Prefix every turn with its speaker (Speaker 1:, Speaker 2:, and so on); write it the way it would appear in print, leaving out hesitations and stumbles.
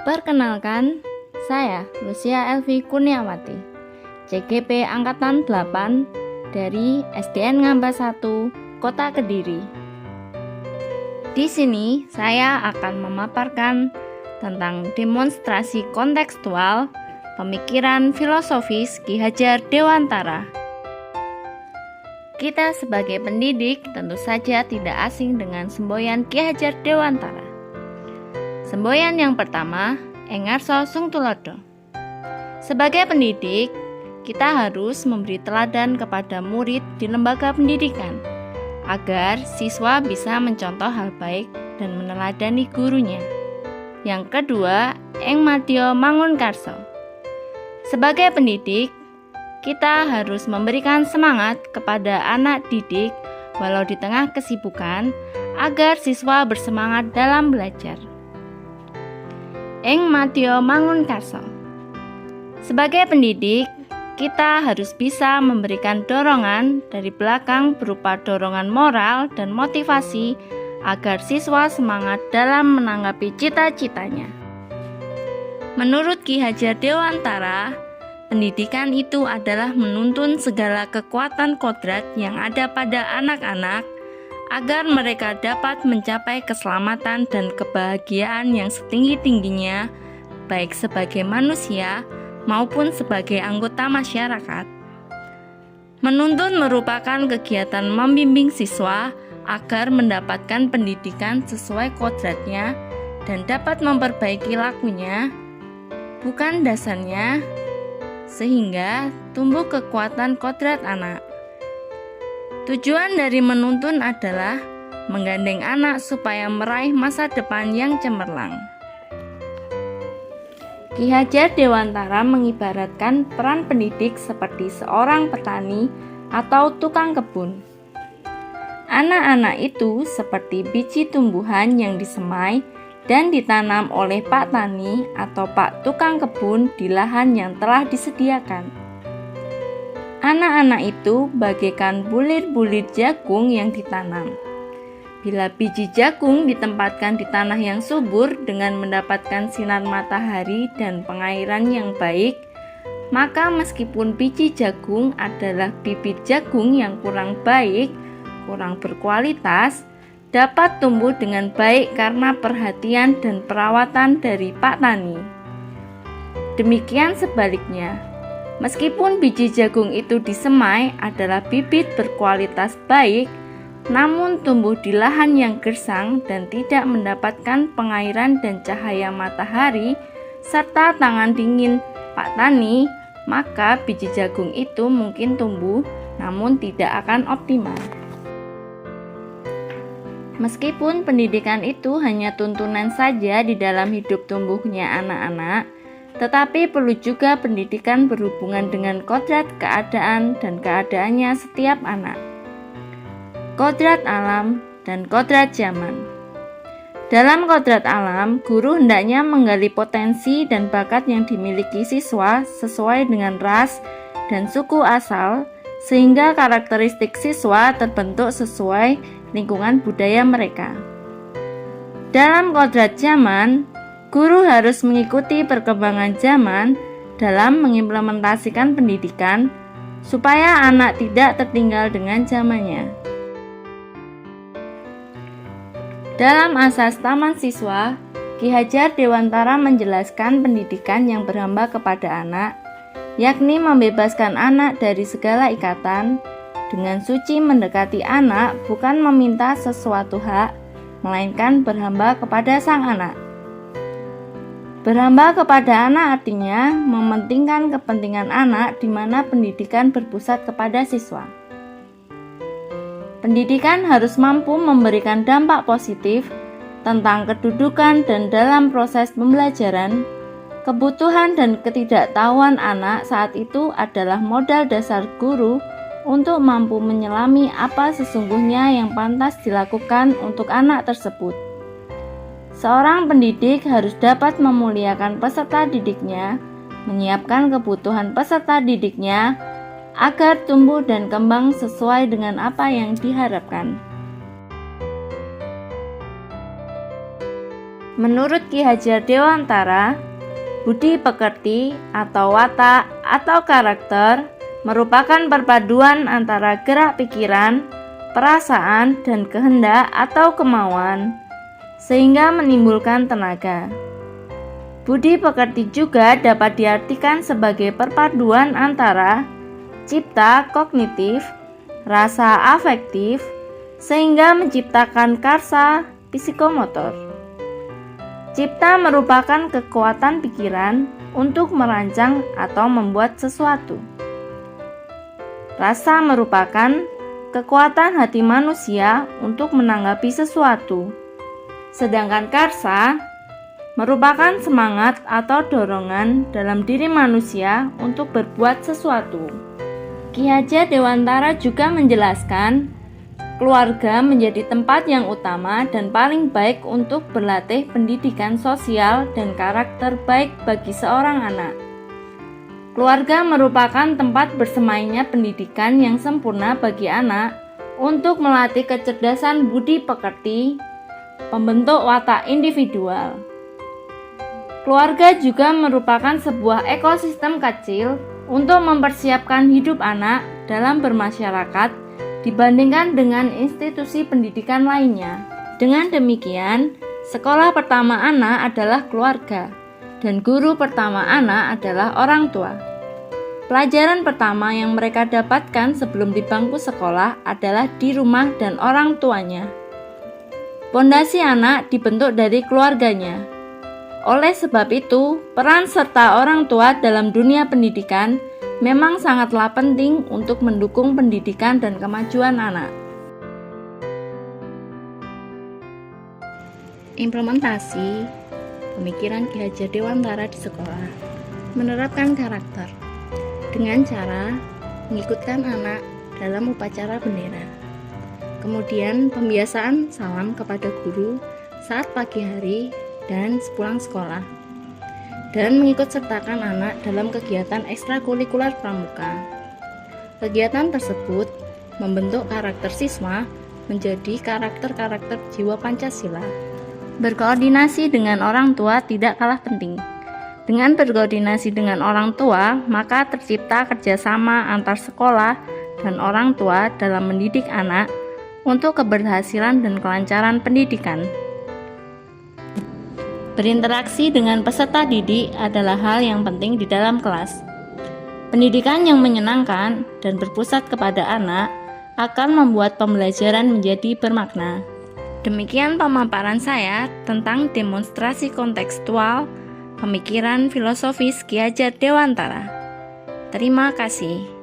Speaker 1: Perkenalkan, saya Lucia Elvi Kurniawati, CGP Angkatan 8 dari SDN Ngambas 1, Kota Kediri. Di sini saya akan memaparkan tentang demonstrasi kontekstual pemikiran filosofis Ki Hajar Dewantara. Kita sebagai pendidik tentu saja tidak asing dengan semboyan Ki Hajar Dewantara. Semboyan yang pertama, Engarso Sungtulodo. Sebagai pendidik, kita harus memberi teladan kepada murid di lembaga pendidikan agar siswa bisa mencontoh hal baik dan meneladani gurunya. Yang kedua, Eng Madyo Mangunkarso. Sebagai pendidik, kita harus memberikan semangat kepada anak didik walau di tengah kesibukan agar siswa bersemangat dalam belajar. Eng Madyo Mangunkarso. Sebagai pendidik, kita harus bisa memberikan dorongan dari belakang berupa dorongan moral dan motivasi agar siswa semangat dalam menanggapi cita-citanya. Menurut Ki Hajar Dewantara, pendidikan itu adalah menuntun segala kekuatan kodrat yang ada pada anak-anak agar mereka dapat mencapai keselamatan dan kebahagiaan yang setinggi-tingginya, baik sebagai manusia maupun sebagai anggota masyarakat. Menuntun merupakan kegiatan membimbing siswa agar mendapatkan pendidikan sesuai kodratnya dan dapat memperbaiki lakunya, bukan dasarnya, sehingga tumbuh kekuatan kodrat anak. Tujuan dari menuntun adalah menggandeng anak supaya meraih masa depan yang cemerlang. Ki Hajar Dewantara mengibaratkan peran pendidik seperti seorang petani atau tukang kebun. Anak-anak itu seperti biji tumbuhan yang disemai dan ditanam oleh Pak Tani atau Pak Tukang Kebun di lahan yang telah disediakan. Anak-anak itu bagaikan bulir-bulir jagung yang ditanam. Bila biji jagung ditempatkan di tanah yang subur dengan mendapatkan sinar matahari dan pengairan yang baik, maka meskipun biji jagung adalah bibit jagung yang kurang baik, kurang berkualitas, dapat tumbuh dengan baik karena perhatian dan perawatan dari Pak Tani. Demikian sebaliknya, meskipun biji jagung itu disemai adalah bibit berkualitas baik, namun tumbuh di lahan yang gersang dan tidak mendapatkan pengairan dan cahaya matahari serta tangan dingin Pak Tani, maka biji jagung itu mungkin tumbuh namun tidak akan optimal. Meskipun pendidikan itu hanya tuntunan saja di dalam hidup tumbuhnya anak-anak, tetapi perlu juga pendidikan berhubungan dengan kodrat keadaan dan keadaannya setiap anak. Kodrat alam dan kodrat zaman. Dalam kodrat alam, guru hendaknya menggali potensi dan bakat yang dimiliki siswa sesuai dengan ras dan suku asal, sehingga karakteristik siswa terbentuk sesuai lingkungan budaya mereka. Dalam kodrat zaman, guru harus mengikuti perkembangan zaman dalam mengimplementasikan pendidikan supaya anak tidak tertinggal dengan zamannya. Dalam asas Taman Siswa, Ki Hajar Dewantara menjelaskan pendidikan yang berhamba kepada anak, yakni membebaskan anak dari segala ikatan, dengan suci mendekati anak bukan meminta sesuatu hak, melainkan berhamba kepada sang anak. Berhamba kepada anak artinya mementingkan kepentingan anak di mana pendidikan berpusat kepada siswa. Pendidikan harus mampu memberikan dampak positif tentang kedudukan dan dalam proses pembelajaran. Kebutuhan dan ketidaktahuan anak saat itu adalah modal dasar guru untuk mampu menyelami apa sesungguhnya yang pantas dilakukan untuk anak tersebut. Seorang pendidik harus dapat memuliakan peserta didiknya, menyiapkan kebutuhan peserta didiknya, agar tumbuh dan kembang sesuai dengan apa yang diharapkan. Menurut Ki Hajar Dewantara, budi pekerti atau watak atau karakter merupakan perpaduan antara gerak pikiran, perasaan, dan kehendak atau kemauan, sehingga menimbulkan tenaga. Budi pekerti juga dapat diartikan sebagai perpaduan antara cipta kognitif, rasa afektif, sehingga menciptakan karsa psikomotor. Cipta merupakan kekuatan pikiran untuk merancang atau membuat sesuatu. Rasa merupakan kekuatan hati manusia untuk menanggapi sesuatu. Sedangkan karsa merupakan semangat atau dorongan dalam diri manusia untuk berbuat sesuatu. Ki Hajar Dewantara juga menjelaskan, keluarga menjadi tempat yang utama dan paling baik untuk berlatih pendidikan sosial dan karakter baik bagi seorang anak. Keluarga merupakan tempat bersemainya pendidikan yang sempurna bagi anak untuk melatih kecerdasan budi pekerti, pembentuk watak individual. Keluarga juga merupakan sebuah ekosistem kecil untuk mempersiapkan hidup anak dalam bermasyarakat dibandingkan dengan institusi pendidikan lainnya. Dengan demikian, sekolah pertama anak adalah keluarga, dan guru pertama anak adalah orang tua. Pelajaran pertama yang mereka dapatkan sebelum di bangku sekolah adalah di rumah dan orang tuanya. Pondasi anak dibentuk dari keluarganya. Oleh sebab itu, peran serta orang tua dalam dunia pendidikan memang sangatlah penting untuk mendukung pendidikan dan kemajuan anak. Implementasi pemikiran Ki Hajar Dewantara di sekolah. Menerapkan karakter dengan cara mengikutkan anak dalam upacara bendera. Kemudian pembiasaan salam kepada guru saat pagi hari dan sepulang sekolah. Dan mengikut sertakan anak dalam kegiatan ekstrakurikuler pramuka. Kegiatan tersebut membentuk karakter siswa menjadi karakter-karakter jiwa Pancasila. Berkoordinasi dengan orang tua tidak kalah penting. Dengan berkoordinasi dengan orang tua, maka tercipta kerjasama antar sekolah dan orang tua dalam mendidik anak untuk keberhasilan dan kelancaran pendidikan. Berinteraksi dengan peserta didik adalah hal yang penting di dalam kelas. Pendidikan yang menyenangkan dan berpusat kepada anak akan membuat pembelajaran menjadi bermakna. Demikian pemaparan saya tentang demonstrasi kontekstual pemikiran filosofis Ki Hajar Dewantara. Terima kasih.